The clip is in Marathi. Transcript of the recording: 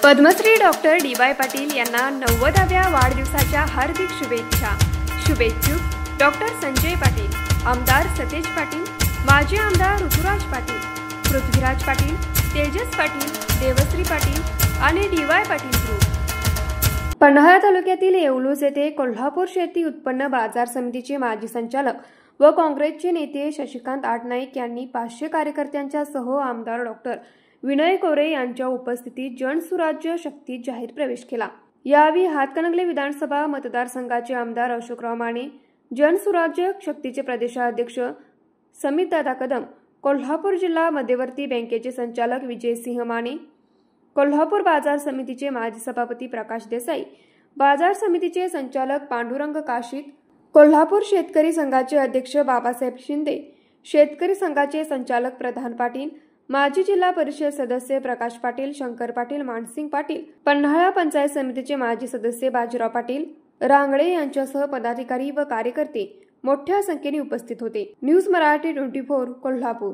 Padmashri doctor DY. पाटील यांना 90व्या वाढदिवसाच्या हार्दिक शुभेच्छा। शुभेच्छुक डॉक्टर संजय पाटील, आमदार सतेज पाटील, माजी आमदार ऋतुराज पाटील, पृथ्वीराज पाटील, तेजस पाटील, देवश्री पाटील आणि डी.वाय. पाटील ग्रुप। पन्हाळा तालुक्यातील येवलूस येथे कोल्हापूर शेती उत्पन्न बाजार समितीचे माजी संचालक व काँग्रेसचे नेते शशिकांत आटनाईक यांनी 500 कार्यकर्त्यांच्या सह आमदार डॉक्टर विनय कोरे यांच्या उपस्थितीत जनसुराज्य शक्तीत जाहीर प्रवेश केला। यावेळी हातकणंगले विधानसभा मतदारसंघाचे आमदार अशोकराव माने, जनसुराज्य शक्तीचे प्रदेशाध्यक्ष समितदादा कदम, कोल्हापूर जिल्हा मध्यवर्ती बँकेचे संचालक विजयसिंह माने, कोल्हापूर बाजार समितीचे माजी सभापती प्रकाश देसाई, बाजार समितीचे संचालक पांडुरंग काशीत, कोल्हापूर शेतकरी संघाचे अध्यक्ष बाबासाहेब शिंदे, शेतकरी संघाचे संचालक प्रधान पाटील, माजी जिल्हा परिषद सदस्य प्रकाश पाटील, शंकर पाटील, मानसिंग पाटील, पन्हाळा पंचायत समितीचे माजी सदस्य बाजीराव पाटील रांगडे यांच्यासह पदाधिकारी व कार्यकर्ते मोठ्या संख्येने उपस्थित होते। न्यूज मराठी 24 कोल्हापूर।